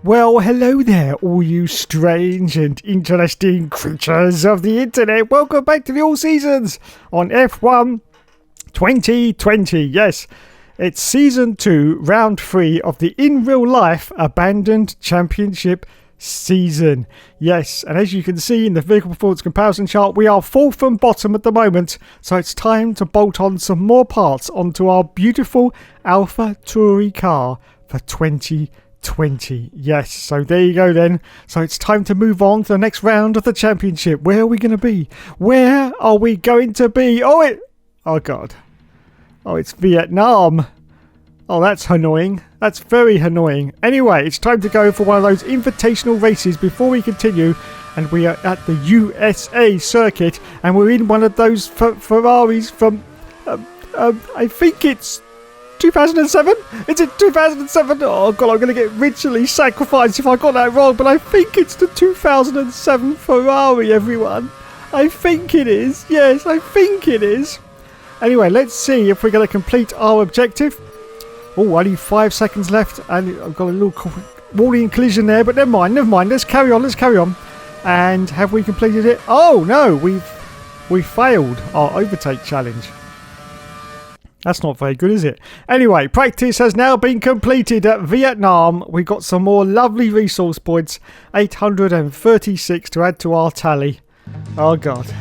Well, hello there, all you strange and interesting creatures of the internet. Welcome back to the All Seasons on F1 2020. Yes, it's Season 2, Round 3 of the In Real Life Abandoned Championship season. Yes, and as you can see in the vehicle performance comparison chart, we are fourth from bottom at the moment. So it's time to bolt on some more parts onto our beautiful Alpha Tauri car for 2020. Yes, so there you go then. So it's time to move on to the next round of the championship. Where are we going to be? Where are we going to be? Oh god. Oh, it's Vietnam. Oh, that's annoying. That's very annoying. Anyway, it's time to go for one of those invitational races before we continue. And we are at the USA circuit. And we're in one of those Ferraris from, I think it's 2007? Is it 2007? Oh god, I'm going to get ritually sacrificed if I got that wrong, but I think it's the 2007 Ferrari, everyone. I think it is. Yes, I think it is. Anyway, let's see if we're going to complete our objective. Oh, only 5 seconds left, and I've got a little warning collision there, but never mind. Let's carry on. And have we completed it? Oh no, we failed our overtake challenge. That's not very good, is it? Anyway, practice has now been completed at Vietnam. We got some more lovely resource points. 836 to add to our tally. Oh, God.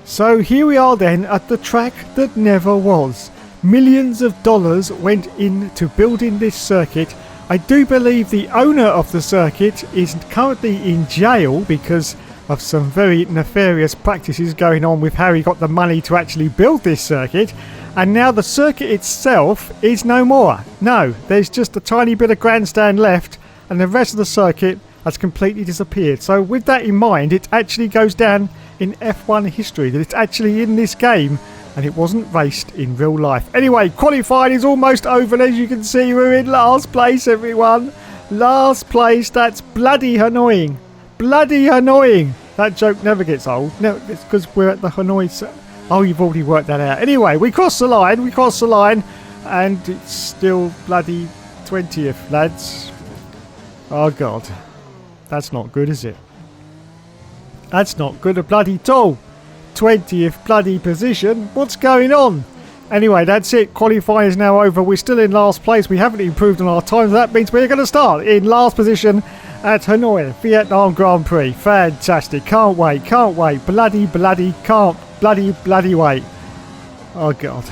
So here we are then at the track that never was. Millions of dollars went into building this circuit. I do believe the owner of the circuit is currently in jail because of some very nefarious practices going on with how he got the money to actually build this circuit. And now the circuit itself is no more. No, there's just a tiny bit of grandstand left and the rest of the circuit has completely disappeared. So with that in mind, it actually goes down in F1 history that it's actually in this game and it wasn't raced in real life. Anyway, qualifying is almost over, and as you can see, we're in last place, everyone. Last place. That's bloody annoying. Bloody annoying. That joke never gets old. No, it's because we're at the Hanoi. Oh, you've already worked that out. Anyway, we crossed the line, and it's still bloody 20th, lads. Oh, God. That's not good, is it? That's not good a bloody all. 20th bloody position. What's going on? Anyway, that's it. Qualifying is now over. We're still in last place. We haven't improved on our times. That means we're going to start in last position at Hanoi Vietnam Grand Prix. Fantastic. Can't wait. Bloody can't bloody wait. Oh, God.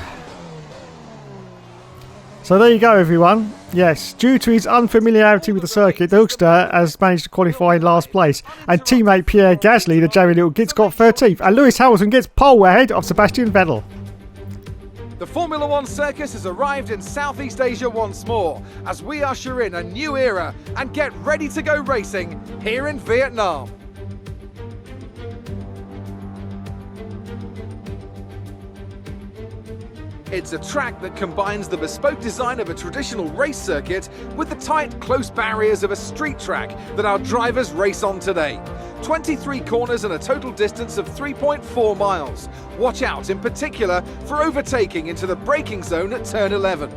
So there you go, everyone. Yes, due to his unfamiliarity with the circuit, the Hookster has managed to qualify in last place. And teammate Pierre Gasly, the Jerry Little Gits, got 13th. And Lewis Hamilton gets pole ahead of Sebastian Vettel. The Formula One circus has arrived in Southeast Asia once more, as we usher in a new era and get ready to go racing here in Vietnam. It's a track that combines the bespoke design of a traditional race circuit with the tight, close barriers of a street track that our drivers race on today. 23 corners and a total distance of 3.4 miles. Watch out in particular for overtaking into the braking zone at turn 11.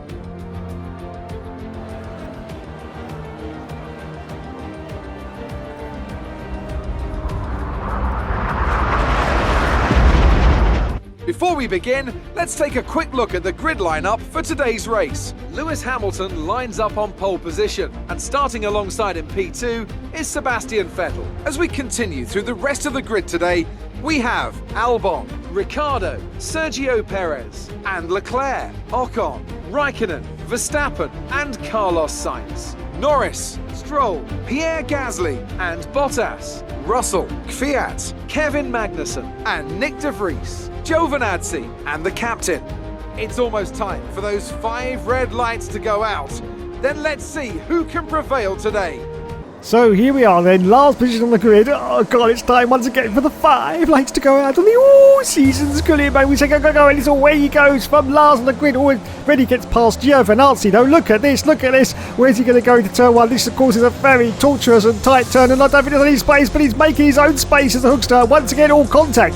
Before we begin, let's take a quick look at the grid lineup for today's race. Lewis Hamilton lines up on pole position, and starting alongside in P2 is Sebastian Vettel. As we continue through the rest of the grid today, we have Albon, Ricciardo, Sergio Perez, and Leclerc, Ocon, Raikkonen, Verstappen, and Carlos Sainz. Norris, Stroll, Pierre Gasly, and Bottas, Russell, Kvyat, Kevin Magnussen, and Nick de Vries. Giovinazzi and the captain. It's almost time for those 5 red lights to go out. Then let's see who can prevail today. So here we are then, last position on the grid. Oh god, it's time once again for the 5 lights to go out on the all-seasons grid, mate. We say go, and it's away he goes from last on the grid. Already gets past Giovinazzi though. Look at this. Where's he going to go into turn 1? This of course is a very tortuous and tight turn, and I don't think there's any space, but he's making his own space as a hookster. Once again, all contact,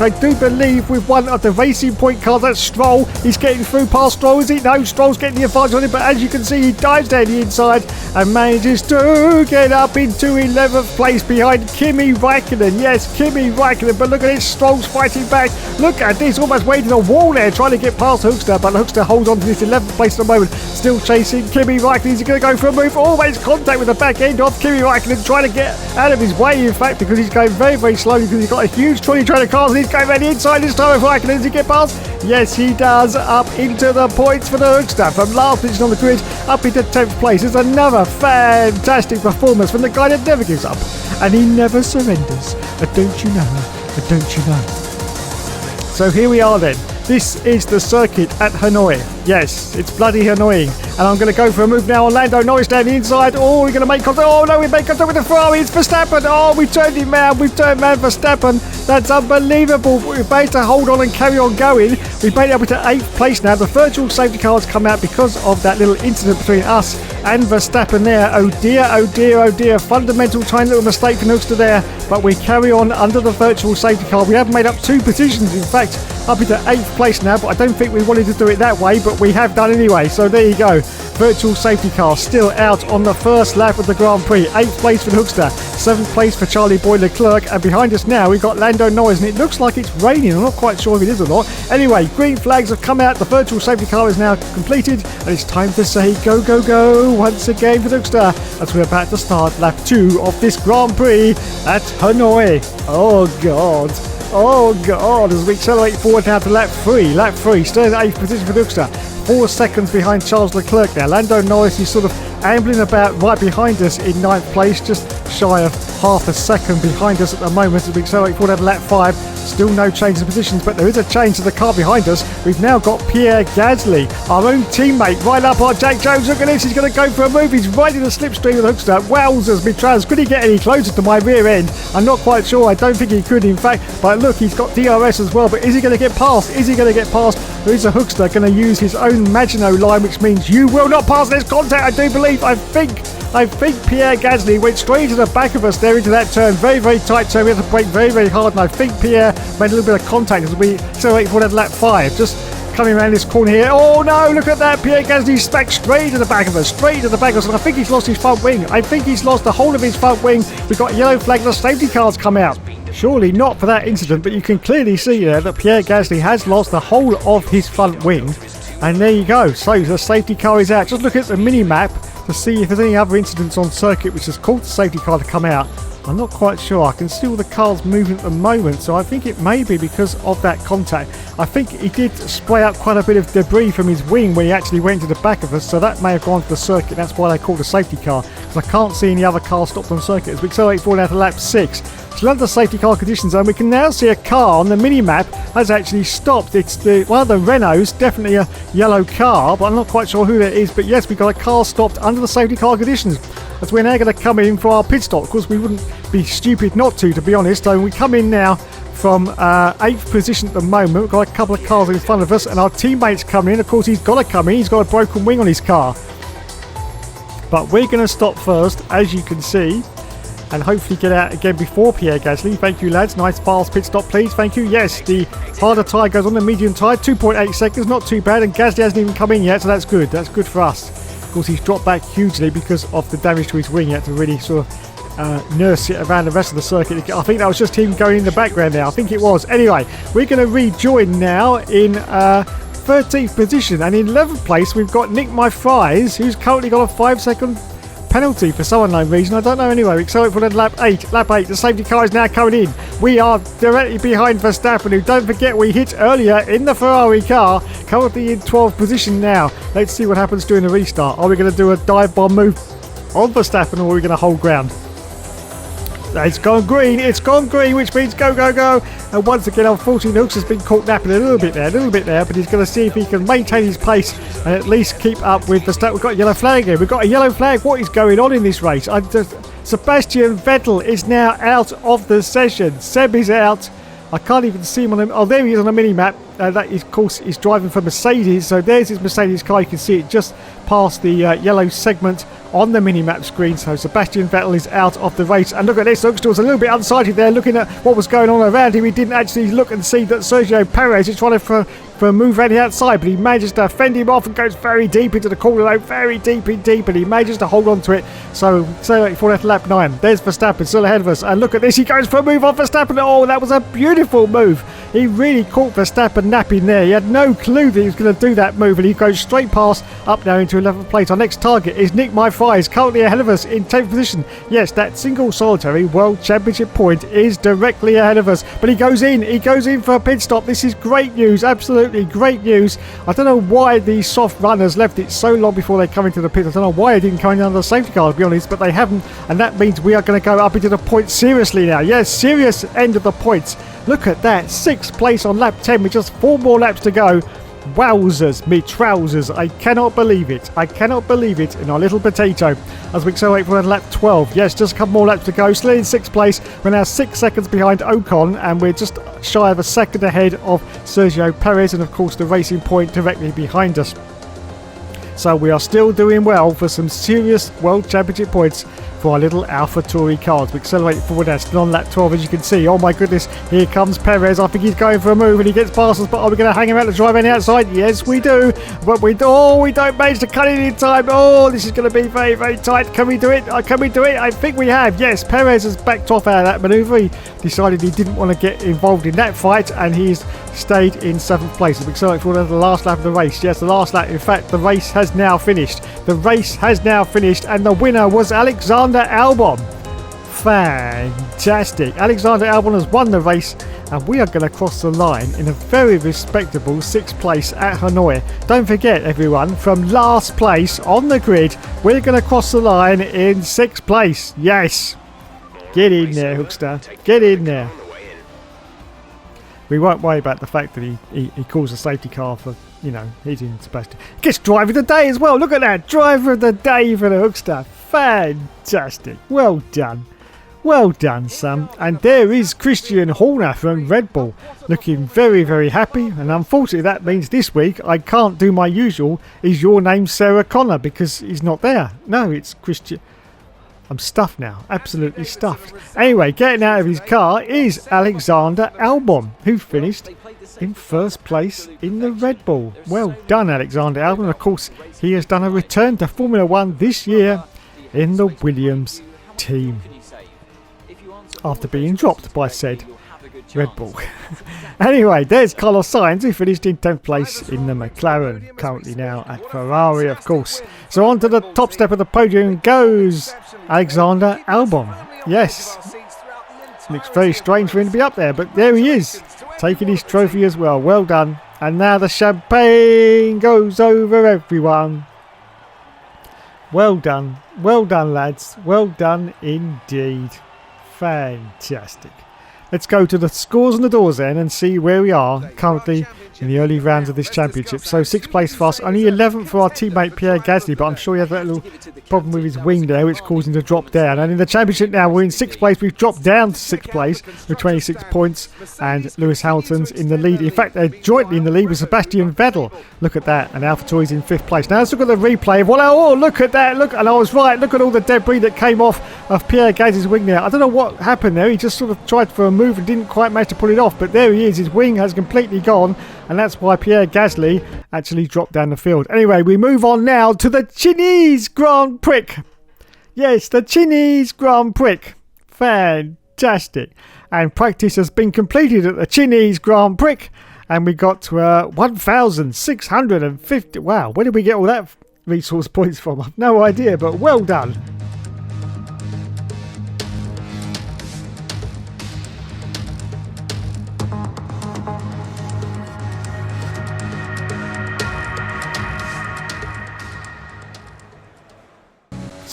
I do believe, with one of the Racing Point cars. That's Stroll. He's getting through past Stroll, is he? No, Stroll's getting the advantage on him, but as you can see, he dives down the inside and manages to get up into 11th place behind Kimi Raikkonen. Yes, Kimi Raikkonen, but look at this, Stroll's fighting back. Look at this, almost waiting a wall there, trying to get past Hookster, but Hookster holds on to this 11th place at the moment. Still chasing Kimi Raikkonen. He's going to go for a move. Always contact with the back end of Kimi Raikkonen, trying to get out of his way, in fact, because he's going very, very slowly because he's got a huge trolley train of cars and he's going around the inside this time of Raikkonen. Does he get past? Yes, he does. Up into the points for the Hookster. From last position on the grid, up into 10th place. It's another fantastic performance from the guy that never gives up. And he never surrenders. Don't you know? Don't you know? So here we are then. This is the circuit at Hanoi. Yes, it's bloody annoying. And I'm going to go for a move now on Lando Norris down the inside. Oh, we're going to make contact. Oh, no, we make contact with the Ferrari. It's Verstappen. Oh, we've turned him around. We've turned man Verstappen. That's unbelievable. We've made to hold on and carry on going. We've made it up to 8th place now. The virtual safety car has come out because of that little incident between us and Verstappen there. Oh dear, oh dear, oh dear. Fundamental tiny little mistake for Hookster there. But we carry on under the virtual safety car. We have made up 2 positions, in fact, up into 8th place now. But I don't think we wanted to do it that way, but we have done anyway. So there you go. Virtual safety car still out on the first lap of the Grand Prix. 8th place for the Hookster, 7th place for Charlie Boy Leclerc, and behind us now we've got Lando Norris, and it looks like it's raining. I'm not quite sure if it is or not. Anyway, green flags have come out. The virtual safety car is now completed, and it's time to say go, go, go once again for the Hookster as we're about to start lap 2 of this Grand Prix at Hanoi. Oh God. Oh God, as we accelerate forward now to lap 3. Lap 3, still in 8th position for the Hookster. 4 seconds behind Charles Leclerc now. Lando Norris is sort of ambling about right behind us in 9th place, just shy of half a second behind us at the moment as we accelerate forward to lap 5. Still no change in positions, but there is a change to the car behind us. We've now got Pierre Gasly, our own teammate, right up on Jake Jones. Look at this, he's going to go for a move. He's right in the slipstream of the Hookster. Wowzers, Mitraz, could he get any closer to my rear end? I'm not quite sure. I don't think he could, in fact. But look, he's got DRS as well. But is he going to get past? Is he going to get past? There is a Hookster going to use his own Maginot line, which means you will not pass this contact, I do believe. I think Pierre Gasly went straight into the back of us there into that turn. Very, very tight turn. We had to brake very, very hard. And I think Pierre made a little bit of contact as we accelerate forward at lap 5. Just coming around this corner here. Oh no, look at that. Pierre Gasly stuck straight to the back of us. Straight to the back of us. And I think he's lost his front wing. I think he's lost the whole of his front wing. We've got a yellow flag. The safety car's come out. Surely not for that incident, but you can clearly see there that Pierre Gasly has lost the whole of his front wing. And there you go. So the safety car is out. Just look at the mini-map to see if there's any other incidents on circuit which has caused the safety car to come out. I'm not quite sure. I can see all the cars moving at the moment, so I think it may be because of that contact. I think he did spray out quite a bit of debris from his wing when he actually went to the back of us, so that may have gone to the circuit. That's why they called a safety car, because I can't see any other cars stopped on circuit. As we accelerate forward now to lap 6. So under the safety car condition zone, we can now see a car on the mini-map has actually stopped. It's one of the Renaults, definitely a yellow car, but I'm not quite sure who that is. But yes, we've got a car stopped under the safety car conditions. As we're now going to come in for our pit stop. Of course, we wouldn't be stupid not to be honest. So we come in now from 8th position at the moment. We've got a couple of cars in front of us, and our teammate's coming in. Of course, he's got to come in. He's got a broken wing on his car. But we're going to stop first, as you can see, and hopefully get out again before Pierre Gasly. Thank you, lads. Nice fast pit stop, please. Thank you. Yes, the harder tyre goes on the medium tyre. 2.8 seconds, not too bad. And Gasly hasn't even come in yet, so that's good. That's good for us. Of course, he's dropped back hugely because of the damage to his wing. He had to really sort of nurse it around the rest of the circuit. I think that was just him going in the background there. I think it was. Anyway, we're going to rejoin now in 13th position. And in 11th place, we've got Nick My Fries, who's currently got a 5-second penalty for some unknown reason. I don't know anyway. We accelerate for lap 8. Lap 8. The safety car is now coming in. We are directly behind Verstappen, who, don't forget, we hit earlier in the Ferrari car. Currently in 12th position now. Let's see what happens during the restart. Are we going to do a dive bomb move on Verstappen, or are we going to hold ground? It's gone green. It's gone green, which means go, go, go. And once again, unfortunately, Hooks has been caught napping a little bit there, but he's going to see if he can maintain his pace and at least keep up with the start. We've got a yellow flag here. We've got a yellow flag. What is going on in this race? Sebastian Vettel is now out of the session. Seb is out. I can't even see him on him. Oh, there he is on the mini-map. That is, of course, he's driving for Mercedes. So there's his Mercedes car. You can see it just past the yellow segment on the mini-map screen. So Sebastian Vettel is out of the race. And look at this. Hookster was a little bit unsighted there, looking at what was going on around him. He didn't actually look and see that Sergio Perez is trying to for a move around the outside, but he manages to fend him off and goes very deep into the corner though, very deep, and he manages to hold on to it. So for that lap 9. There's Verstappen still ahead of us, and look at this, he goes for a move off Verstappen. Oh, that was a beautiful move. He really caught Verstappen napping there. He had no clue that he was going to do that move, and he goes straight past, up now into 11th place. Our next target is Nick Myfries, currently ahead of us in 10th position. Yes, that single solitary World Championship point is directly ahead of us, but he goes in for a pit stop. This is great news, absolutely great news. I don't know why these soft runners left it so long before they come into the pit. I don't know why they didn't come in under the safety car, to be honest, but they haven't, and that means we are going to go up into the points seriously now. Yes, serious end of the points. Look at that, 6th place on lap 10 with just 4 more laps to go. Wowzers, me trousers. I cannot believe it. I cannot believe it in our little potato. As we accelerate for lap 12. Yes, just a couple more laps to go. Still in 6th place. We're now 6 seconds behind Ocon, and we're just shy of a second ahead of Sergio Perez, and of course the Racing Point directly behind us. So we are still doing well for some serious World Championship points for our little AlphaTauri cars. We accelerate forward now, still on lap 12 as you can see. Oh my goodness, here comes Perez. I think he's going for a move and he gets past us, but are we going to hang him out to drive on the outside? Yes, we do. But we don't manage to cut it in time. Oh, this is going to be very, very tight. Can we do it? Can we do it? I think we have. Yes, Perez has backed off out of that manoeuvre. He decided he didn't want to get involved in that fight, and he's stayed in 7th place. We accelerate forward to the last lap of the race. Yes, the last lap. In fact, the race has now finished. The race has now finished, and the winner was Alexander Albon. Fantastic. Alexander Albon has won the race, and we are going to cross the line in a very respectable 6th place at Hanoi. Don't forget, everyone, from last place on the grid, we're going to cross the line in 6th place. Yes. Get in there, Hookster. Get in there. We won't worry about the fact that he calls a safety car for, hitting Sebastian. Gets driver of the day as well. Look at that. Driver of the day for the Hookster. Fantastic. Well done. Well done, son. And there is Christian Horner from Red Bull, looking very, very happy. And unfortunately, that means this week I can't do my usual, is your name Sarah Connor, because he's not there. No, it's Christian. I'm stuffed now, absolutely stuffed. Anyway, getting out of his car is Alexander Albon, who finished in 1st place in the Red Bull. Well done, Alexander Albon. Of course, he has done a return to Formula 1 this year in the Williams team, after being dropped by said Red Bull. Anyway, there's Carlos Sainz, who finished in 10th place in the McLaren, currently now at Ferrari, of course. So on to the top step of the podium goes Alexander Albon. Yes, looks very strange for him to be up there, but there he is, taking his trophy as well. Well done. And now the champagne goes over everyone. Well done, lads. Well done indeed. Fantastic. Let's go to the scores on the doors then and see where we are currently in the early rounds of this championship. So 6th place for us, only 11th for our teammate Pierre Gasly, but I'm sure he had that little problem with his wing there, which caused him to drop down. And in the championship now, we're in 6th place. We've dropped down to 6th place with 26 points, and Lewis Hamilton's in the lead. In fact, they're jointly in the lead with Sebastian Vettel. Look at that. And AlphaTauri's in 5th place. Now let's look at the replay of look at that. Look, and I was right. Look at all the debris that came off of Pierre Gasly's wing there. I don't know what happened there. He just sort of tried for a move and didn't quite manage to pull it off, but there he is. His wing has completely gone, and that's why Pierre Gasly actually dropped down the field. Anyway, we move on now to the Chinese Grand Prix. Yes, the Chinese Grand Prix. Fantastic. And practice has been completed at the Chinese Grand Prix, and we got to 1,650. Wow, where did we get all that resource points from? I've no idea, but well done.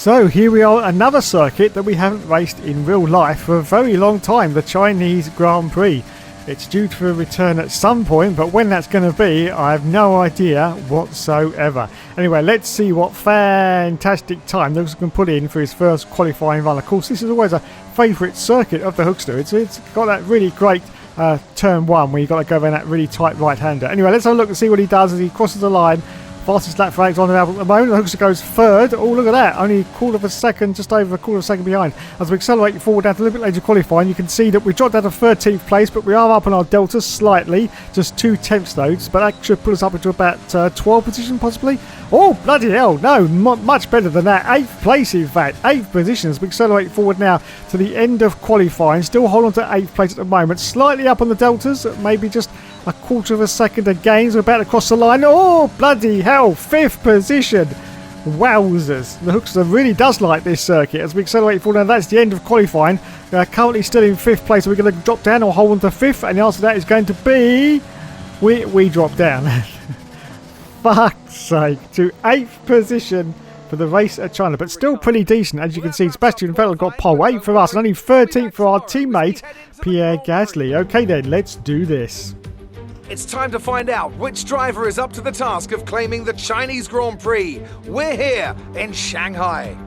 So here we are, another circuit that we haven't raced in real life for a very long time, the Chinese Grand Prix. It's due to return at some point, but when that's going to be, I have no idea whatsoever. Anyway, let's see what fantastic time Lewis can put in for his first qualifying run. Of course, this is always a favourite circuit of the Hookster. It's got that really great turn one where you've got to go around that really tight right-hander. Anyway, let's have a look and see what he does as he crosses the line. Fastest lap for Alexander Albon at the moment. The Hookster goes third. Oh, look at that. Only a quarter of a second, just over a quarter of a second behind. As we accelerate forward down to a little bit later qualifying, you can see that we dropped down to 13th place, but we are up on our delta slightly. Just 2/10 though. But that should put us up into about 12th position possibly. Oh, bloody hell. No, much better than that. 8th place, in fact. 8th position as we accelerate forward now to the end of qualifying. Still hold on to 8th place at the moment. Slightly up on the deltas. Maybe just a quarter of a second again. So we're about to cross the line. Oh, bloody hell. 5th position. Wowzers. The Hookster really does like this circuit. As we accelerate forward, now that's the end of qualifying. Currently still in 5th place. So we're going to drop down or hold on to 5th. And the answer to that is going to be... We drop down. Fuck's sake. To 8th position for the race at China. But still pretty decent. As you can see, Sebastian Vettel got pole 8 for us. And only 13th for our teammate, Pierre Gasly. Okay then, let's do this. It's time to find out which driver is up to the task of claiming the Chinese Grand Prix. We're here in Shanghai.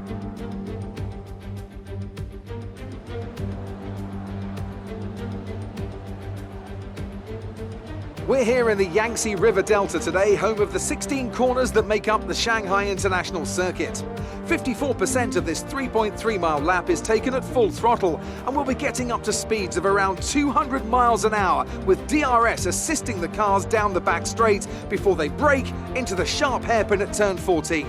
We're here in the Yangtze River Delta today, home of the 16 corners that make up the Shanghai International Circuit. 54% of this 3.3-mile lap is taken at full throttle, and we'll be getting up to speeds of around 200 miles an hour, with DRS assisting the cars down the back straight before they brake into the sharp hairpin at turn 14.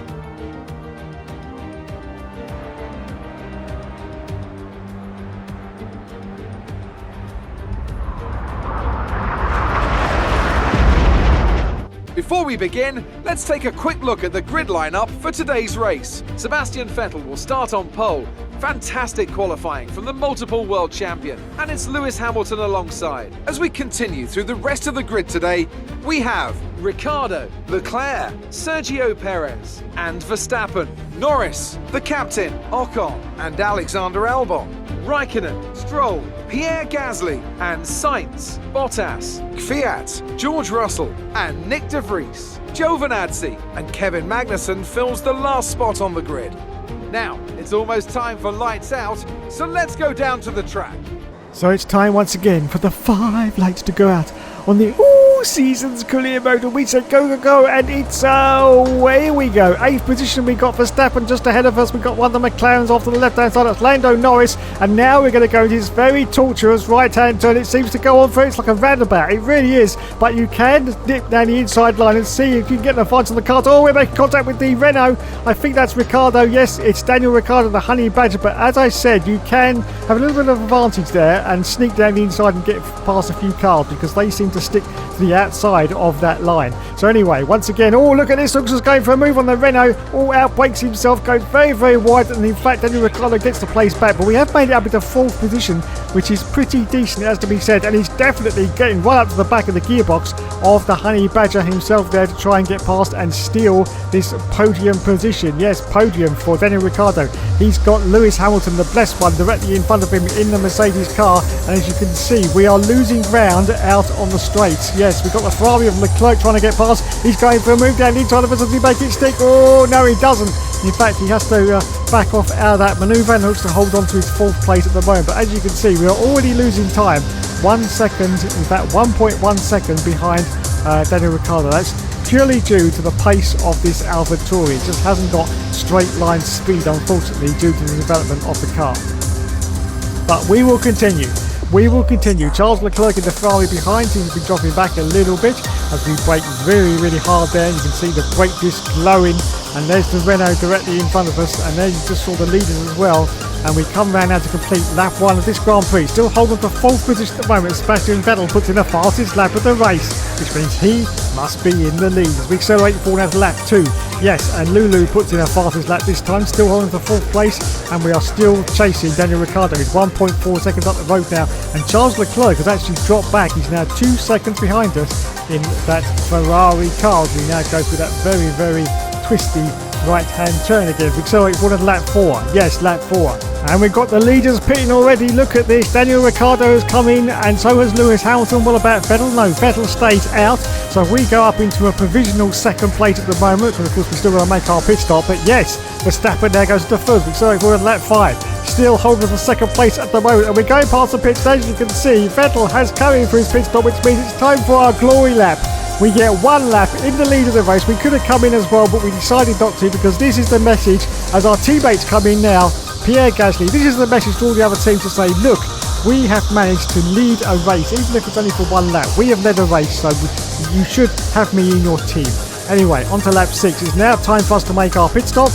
Before we begin, let's take a quick look at the grid lineup for today's race. Sebastian Vettel will start on pole. Fantastic qualifying from the multiple world champion. And it's Lewis Hamilton alongside. As we continue through the rest of the grid today, we have Ricciardo, Leclerc, Sergio Perez, and Verstappen, Norris, the captain, Ocon, and Alexander Albon, Raikkonen, Stroll, Pierre Gasly, and Sainz, Bottas, Kvyat, George Russell, and Nick de Vries. Giovinazzi and Kevin Magnussen fills the last spot on the grid. Now, it's almost time for lights out, so let's go down to the track. So it's time once again for the 5 lights to go out on the all-seasons career mode. And we said go, go, go, and it's away we go. 8th position we got Verstappen just ahead of us. We got one of the McLarens off to the left-hand side. That's Lando Norris. And now we're going to go into this very tortuous right-hand turn. It seems to go on for it's like a roundabout. It really is. But you can dip down the inside line and see if you can get the fight on the cars. Oh, we're making contact with the Renault. I think that's Ricciardo. Yes, it's Daniel Ricciardo, the Honey Badger. But as I said, you can have a little bit of advantage there and sneak down the inside and get past a few cars because they seem to stick to the outside of that line. So anyway, once again, oh, look at this. Looks like going for a move on the Renault. All outbrakes himself, goes very, very wide. And in fact, Daniel Ricciardo gets the place back. But we have made it up into 4th position, which is pretty decent, as to be said. And he's definitely getting right up to the back of the gearbox of the Honey Badger himself there to try and get past and steal this podium position. Yes, podium for Daniel Ricciardo. He's got Lewis Hamilton, the blessed one, directly in front of him in the Mercedes car. And as you can see, we are losing ground out on the straights. Yes, we've got the Ferrari of Leclerc trying to get past. He's going for a move down the inside of us. Does he make it stick? Oh, no, he doesn't. In fact, he has to back off out of that manoeuvre and looks to hold on to his 4th place at the moment. But as you can see, we are already losing time. 1 second, in fact 1.1 second behind Daniel Ricciardo. That's purely due to the pace of this AlphaTauri. It just hasn't got straight line speed, unfortunately, due to the development of the car. But we will continue. We will continue. Charles Leclerc in the Ferrari behind seems to be dropping back a little bit as we brake very, really hard there. You can see the brake disc glowing, and there's the Renault directly in front of us, and then you just saw the leaders as well. And we come round now to complete lap 1 of this Grand Prix. Still holding the 4th position at the moment. Sebastian Vettel puts in the fastest lap of the race, which means he must be in the lead. As we accelerate forward now to lap 2. Yes, and Lulu puts in her fastest lap this time, still holding the 4th place, and we are still chasing Daniel Ricciardo. He's 1.4 seconds up the road now, and Charles Leclerc has actually dropped back. He's now 2 seconds behind us in that Ferrari car as we now go through that very, very twisty right-hand turn again. We accelerate forward to lap 4. Yes, lap 4. And we've got the leaders pitting already. Look at this. Daniel Ricciardo has come in, and so has Lewis Hamilton. What about Vettel? No, Vettel stays out. So we go up into a provisional second place at the moment, because of course we still got to make our pit stop. But yes, Verstappen there goes to third. We accelerate forward to lap 5. Still holding the second place at the moment, and we're going past the pit stage. As you can see, Vettel has carried for his pit stop, which means it's time for our glory lap. We get 1 lap in the lead of the race. We could have come in as well, but we decided not to, because this is the message as our teammates come in now. Pierre Gasly, this is the message to all the other teams to say, look, we have managed to lead a race, even if it's only for 1 lap. We have led a race, so you should have me in your team. Anyway, on to lap 6. It's now time for us to make our pit stop.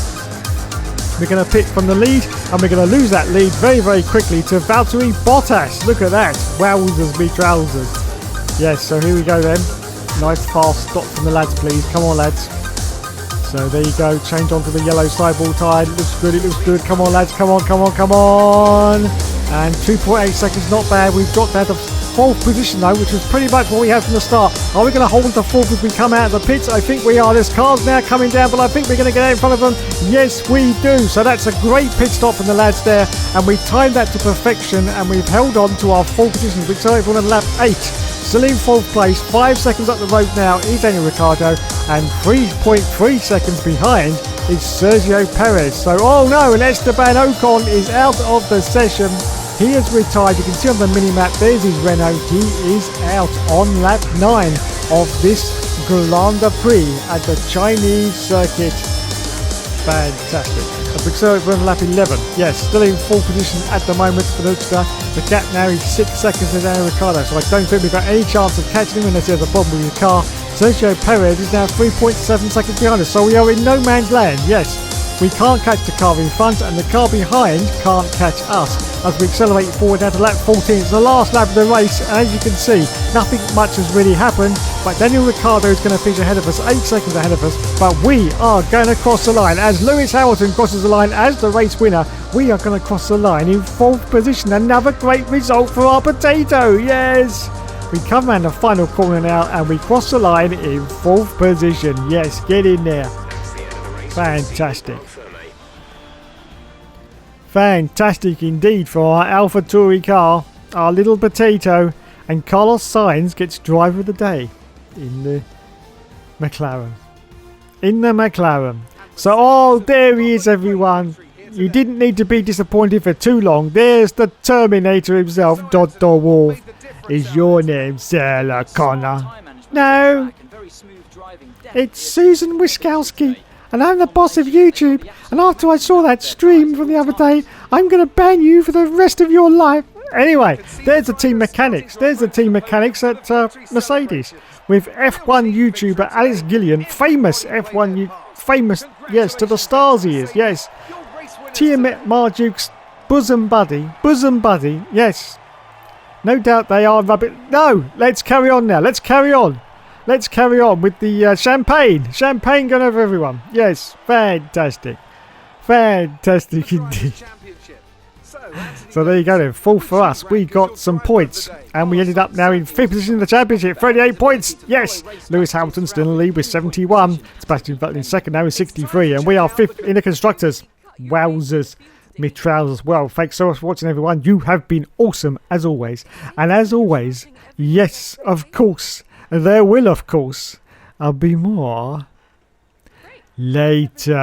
We're going to pit from the lead, and we're going to lose that lead very, very quickly to Valtteri Bottas. Look at that. Wowzers me trousers. Yes, so here we go then. Nice fast stop from the lads, please. Come on, lads. So there you go. Change onto the yellow sideball tyre. It looks good. It looks good. Come on, lads. Come on, come on, come on. And 2.8 seconds. Not bad. We've dropped out of 4th position, though, which was pretty much what we had from the start. Are we going to hold the 4th as we come out of the pits? I think we are. There's cars now coming down, but I think we're going to get out in front of them. Yes, we do. So that's a great pit stop from the lads there. And we timed that to perfection, and we've held on to our 4th position. We're starting from lap 8. Still in 4th place, 5 seconds up the road now is Daniel Ricciardo, and 3.3 seconds behind is Sergio Perez. So, oh no, and Esteban Ocon is out of the session. He has retired. You can see on the mini-map, there's his Renault. He is out on lap 9 of this Grand Prix at the Chinese circuit. Fantastic. So we're on lap 11. Yes, still in 4th position at the moment for the gap now is 6 seconds to Daniel Ricciardo, so I don't think we've got any chance of catching him unless he has a problem with his car. Sergio Perez is now 3.7 seconds behind us, so we are in no man's land. Yes, we can't catch the car in front, and the car behind can't catch us as we accelerate forward down to lap 14. It's the last lap of the race, and as you can see, nothing much has really happened, but Daniel Ricciardo is going to finish ahead of us, 8 seconds ahead of us, but we are going to cross the line. As Lewis Hamilton crosses the line as the race winner, we are going to cross the line in 4th position. Another great result for our potato, yes! We come around the final corner now, and we cross the line in 4th position. Yes, get in there. Fantastic. Fantastic indeed for our AlphaTauri car, our little potato, and Carlos Sainz gets driver of the day in the McLaren. In the McLaren. So, oh, there he is, everyone. You didn't need to be disappointed for too long. There's the Terminator himself, Dr. Wolf. Is your name Sarah Connor? No. It's Susan Wiskowski. And I'm the boss of YouTube, and after I saw that stream from the other day, I'm going to ban you for the rest of your life. Anyway, there's the team mechanics. There's the team mechanics at Mercedes with F1 YouTuber Alex Gillian, famous F1, famous, yes, to the stars he is, yes. Tiamat Marduke's bosom buddy, yes. No doubt they are rubbish. No, let's carry on now. Let's carry on. Let's carry on with the champagne. Champagne going over everyone. Yes, fantastic. Fantastic indeed. So there you go then. 4th for us. We got some points. And we ended up now in 5th position in the championship. 38 points. Yes. Lewis Hamilton still in the lead with 71. Sebastian Vettel in 2nd now with 63. And we are 5th in the constructors. Wowzers. Me trousers. Well, thanks so much for watching, everyone. You have been awesome as always. And as always, yes, of course, there will, of course, be more later.